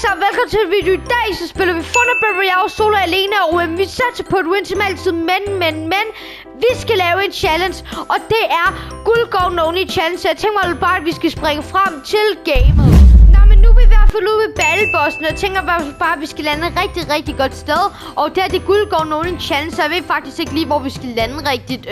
sammen, velkommen til en video. I dag så spiller vi Thunderbird Royale solo alene, og vi satser på et win som altid, men vi skal lave en challenge, og det er Guld Golden Only Challenge. Så jeg tænker mig bare, at vi skal springe frem til gamet. Nå, men nu er vi i hvert fald ude ved battlebossen, og jeg tænker bare, at vi skal lande et rigtig godt sted. Og det er det Guld Golden Only Challenge, så jeg ved faktisk ikke lige, hvor vi skal lande rigtigt.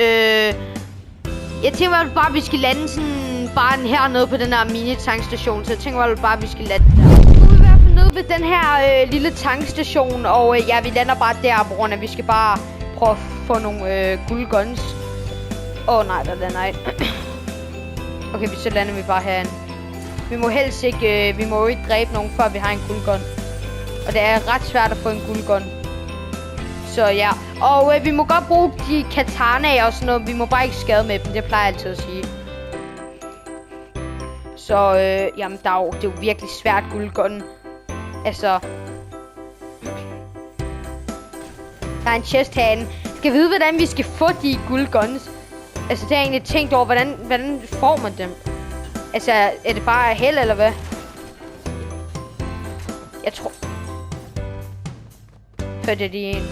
Jeg tænker bare, at vi skal lande sådan bare hernede på den her mini-tankstation, så jeg tænker bare, at vi skal lande der. Nu er vi i hvert fald nede ved den her lille tankstation, og ja, vi lander bare der, på grund af, at vi skal bare prøve at få nogle guldguns. Nej, der lander ikke. Okay, så lander vi bare herinde. Vi må helst ikke, vi må jo ikke dræbe nogen, før vi har en guldgun. Og det er ret svært at få en guldgun. Så ja, og vi må godt bruge de katanaer og sådan noget. Vi må bare ikke skade med dem, det plejer jeg altid at sige. Så jamen, det er jo virkelig svært guldgun. Altså, der er en chest herinde. Skal vi vide, hvordan vi skal få de guldguns? Altså, det har jeg egentlig tænkt over, hvordan får man dem? Altså, er det bare held, eller hvad? Jeg tror... Hørte jeg lige en?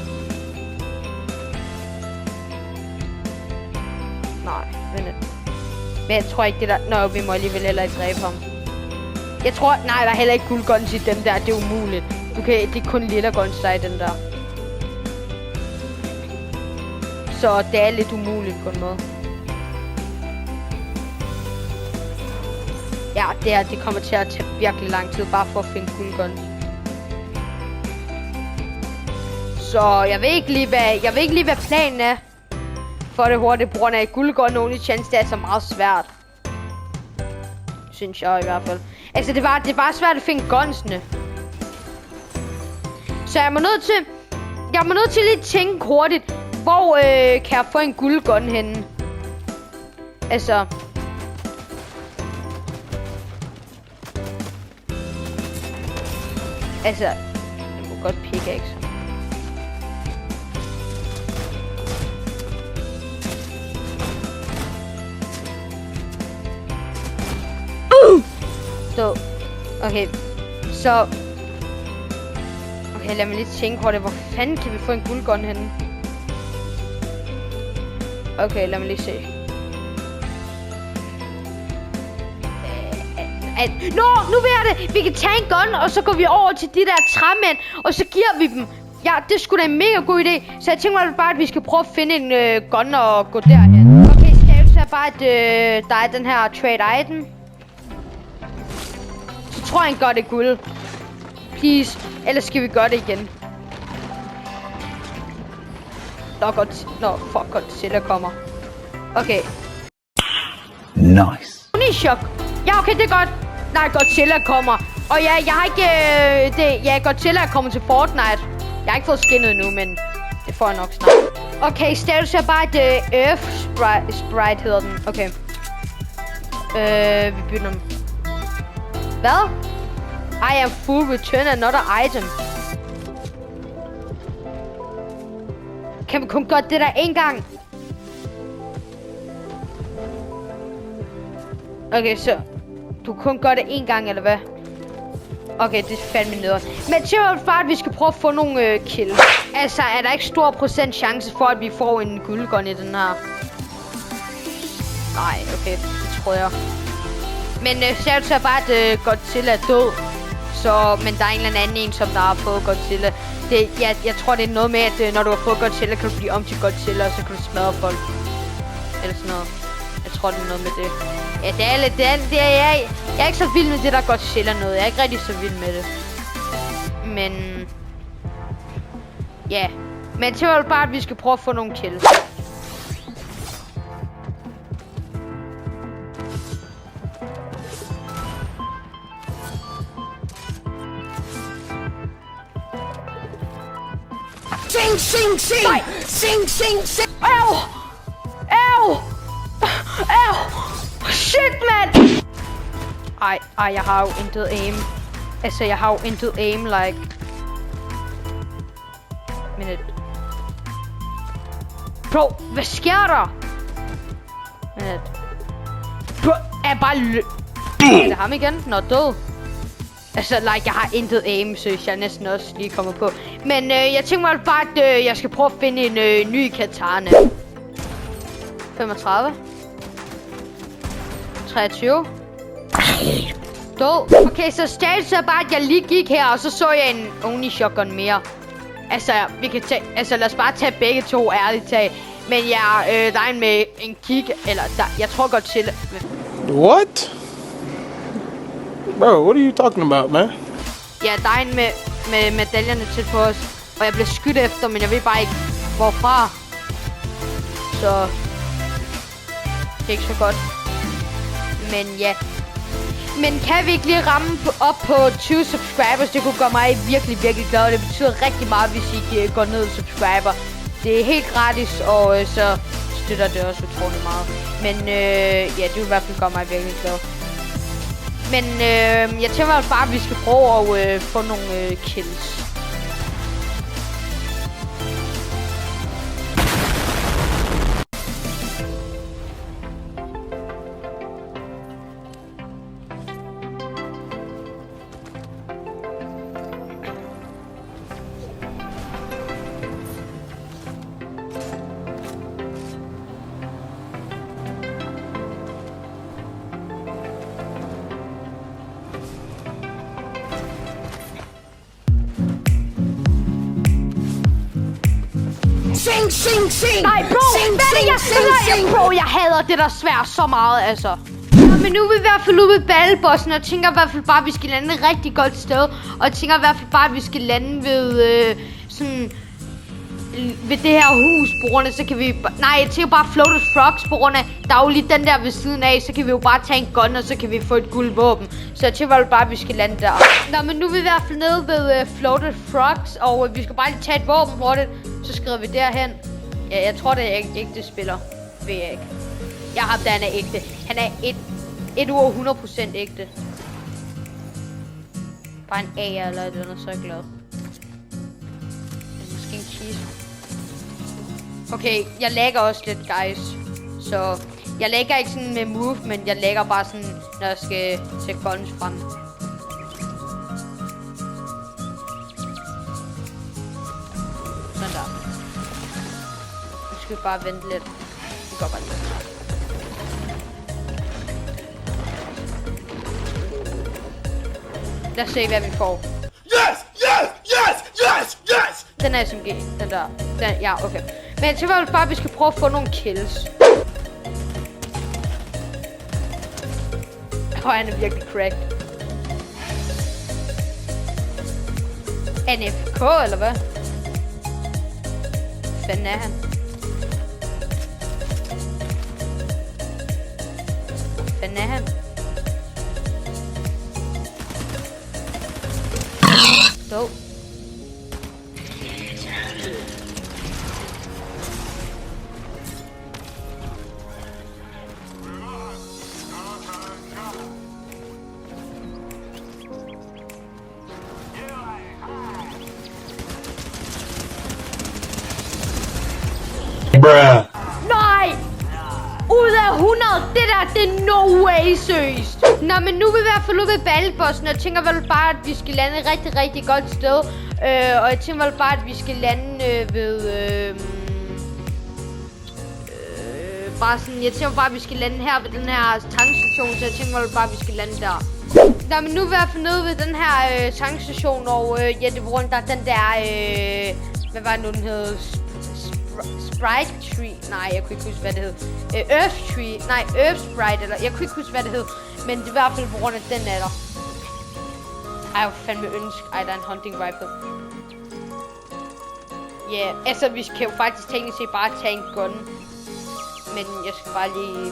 Nej, vent lidt. Men jeg tror ikke det der... Nå, vi må alligevel heller ikke dræbe ham. Jeg tror... Nej, der er heller ikke guldguns i dem der. Det er umuligt. Okay, det er kun lille guns, der er i den der. Så det er lidt umuligt på en måde. Ja, det kommer til at tage virkelig lang tid bare for at finde guldguns. Så jeg ved ikke lige, hvad planen er. For det hurtigt, på grund af guldgun only chance, det er så meget svært. Synes jeg i hvert fald. Altså, det er bare svært at finde gunsene. Så jeg må nødt til lige at tænke hurtigt, hvor kan jeg få en guldgun henne? Altså... jeg må godt pickaxe. Så, okay, okay, lad mig lige tænke hurtigt, hvor fanden kan vi få en guldgun henne? Okay, lad mig lige se. Nu ved jeg det! Vi kan tage en gun, og så går vi over til de der træmænd, og så giver vi dem. Ja, det skulle da en mega god idé. Så jeg tænker bare, at vi skal prøve at finde en gun og gå derhen. Okay, skabelse er bare, at der er den her trade item. Så tror jeg godt det er guld. Please. Ellers skal vi gøre det igen. Fuck, Godzilla kommer. Okay. Nice. Unishok. Ja, okay, det er godt. Nej, Godzilla kommer. Og ja, jeg har ikke... Godzilla er kommet til Fortnite. Jeg har ikke fået skinnet endnu, men det får jeg nok snart. Okay, status er bare et Earth Sprite hedder den. Okay. Vi bytter dem. Hvad? I am full, return another item. Kan vi kun gøre det der en gang? Okay, så... Du kun gør det en gang, eller hvad? Okay, det er fandme nederen. Men det er bare, at vi skal prøve at få nogle kills. Altså, er der ikke stor procent chance for, at vi får en guldgun i den her? Nej, okay, det tror jeg. Men så er bare, at Godzilla er død. Så, men der er en eller anden som der har fået Godzilla. Jeg tror, det er noget med, at når du har fået Godzilla, kan du blive om til Godzilla, og så kan du smadre folk. Eller sådan noget. Jeg tror, det er noget med det. Ja, det er lidt... Jeg er ikke så vild med det, der Godzilla noget. Jeg er ikke rigtig så vild med det. Men... Ja. Men det var bare, at vi skal prøve at få nogle kills. Sing, sing, sing! Nej. Sing, sing, sing! Au! Au! Au! Shit, man! Ej, jeg har jo intet aim. Altså, jeg har jo intet aim, like... Minute. Bro, hvad sker der? Minute. Bro, er bare Er det ham igen? Nå, død. Altså, jeg har intet aim, så jeg næsten også lige kommer på. Men jeg tænker mig bare, at jeg skal prøve at finde en ny katana. 35. 23. Død. Okay, så status er bare, at jeg lige gik her, og så jeg en Oni shotgun mere. Altså, vi kan tage, altså lad os bare tage begge to, ærligt talt. Men jeg der er en med en kick, eller jeg tror godt til. What? Bro, what are you talking about, man? Ja, der er en med medaljerne til på os, og jeg bliver skudt efter, men jeg ved bare ikke hvorfra. Så det er ikke så godt. Men ja. Men kan vi ikke lige ramme op på 20 subscribers? Det kunne gøre mig virkelig, virkelig glad. Det betyder rigtig meget, hvis I går ned og subscriber. Det er helt gratis, og så støtter det også utrolig meget. Men ja, det vil i hvert fald gøre mig virkelig glad. Men jeg tænker bare, at vi skal prøve at få nogle kills. Sing, sing, sing! Nej, bro! Sing, Hvad er det, jeg sing, spiller? sing, Bro, jeg hader det der svært så meget, altså. Ja, men nu er vi i hvert fald ude ved ballbossen, og jeg tænker i hvert fald bare, at vi skal lande et rigtig godt sted. Og jeg tænker i hvert fald bare, at vi skal lande ved sådan... ved det her hus, på grund af, så kan vi... Nej, jeg tænker bare Floated Frogs, på grund af... Der er jo lige den der ved siden af, så kan vi jo bare tage en gun, og så kan vi få et guldvåben. Så jeg tænker bare, at vi skal lande der. Nå, men nu er vi i hvert fald nede ved Floated Frogs, og vi skal bare lige tage et våben hurtigt. Så skriver vi derhen. Ja, jeg tror, det er ægte spiller. Ved jeg ikke. Jeg har han er ægte. Han er 1 ud af 100% ægte. Bare en A eller et eller andet, så er jeg glad. Måske en cheese. Okay, jeg lagger også lidt, guys. Så jeg lægger ikke sådan med move, men jeg lægger bare sådan, når jeg skal sætte guns frem. Sådan der. Nu skal vi bare vente lidt. Vi går bare lidt. Lad os se, hvad vi får. Yes! Yes! Yes! Yes! Yes! Den er SMG, den der. Den, ja, okay. Men jeg tænker bare, at vi skal prøve at få nogle kills. Han er virkelig cracked. NFK, eller hvad? Fanden er han? Fanden er han? Dog. Bruh. Nej! Ud af 100! Det er no way, seriøst! Nå, men nu er vi i hvert fald ude ved ballbossen, og jeg tænker vel bare, at vi skal lande et rigtig, rigtig godt sted. Og jeg tænker vel bare, at vi skal lande ved... bare sådan, jeg tænker bare, at vi skal lande her ved den her tankstation, så jeg tænker vel bare, at vi skal lande der. Nå, men nu er vi i hvert fald nede ved den her tankstation, og ja, det er på grund af den der... hvad var det nu, den hed? Sprite Tree. Nej, jeg kunne ikke huske, hvad det hed. Earth Tree. Nej, Earth Sprite. Eller, jeg kunne ikke huske, hvad det hed. Men det er i hvert fald på grund af den er der. Ej, jeg fandme ønske. Ej, der er en hunting rifle. Ja, yeah, altså, vi kan jo faktisk teknisk set bare tage en gun. Men jeg skal bare lige...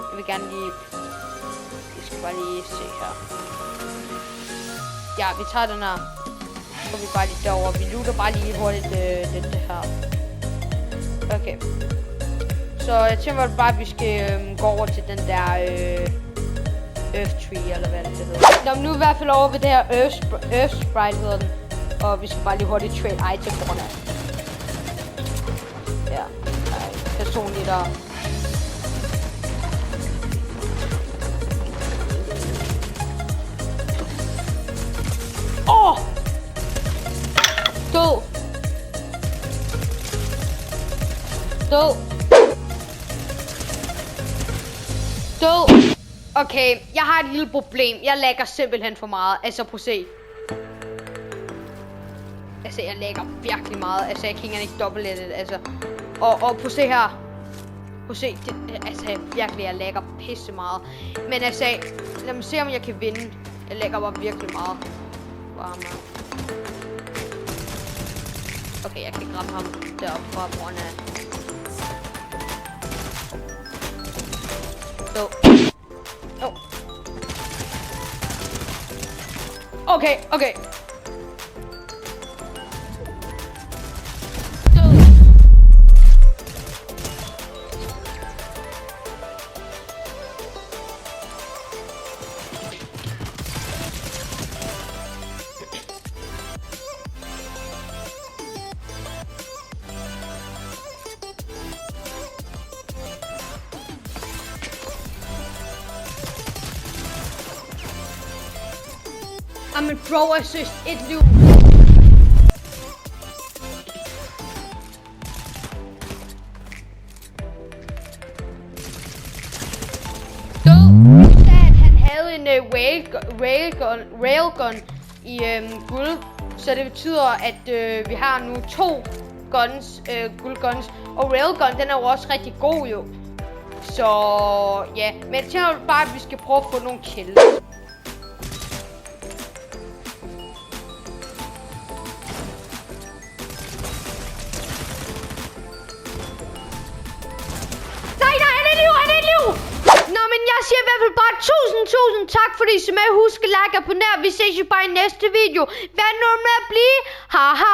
Jeg vil gerne lige... Jeg skal bare lige se her. Ja, vi tager den her. Så går vi bare lige derover. Vi looter bare lige hurtigt det her. Okay. Så jeg tænker bare, at vi skal gå over til den der Earth Tree, eller hvad det hedder. Nå, men nu er vi i hvert fald over ved det her Earth Sprite, hedder den. Og vi skal bare lige hurtigt trade item på grund af. Ja, personligt der. Død. Død. Død. Okay, jeg har et lille problem. Jeg lagger simpelthen for meget. Altså, prøv at se. Altså, jeg lægger virkelig meget. Altså, jeg kan ikke engang dobbeltlettet. Altså, og prøv at se her. Prøv at se. Altså, virkelig, jeg lægger pisse meget. Men altså, lad mig se, om jeg kan vinde. Jeg lægger bare virkelig meget. Varme. Okay, jeg kan ikke ramme ham deroppe fra brugerne. Så. Oh. Okay, okay. Jamen bro, jeg synes et liv. Død. Han havde en railgun i guld, så det betyder at vi har nu 2 guns, guldguns, og railgun den er jo også rigtig god jo. Så ja, men jeg tænker bare at vi skal prøve at få nogle kills. Nå, men jeg siger i hvert fald bare tusind tak, fordi I så med. Husk at like og abonnere. Vi ses jo bare i næste video. Hvad nu med at blive? Haha.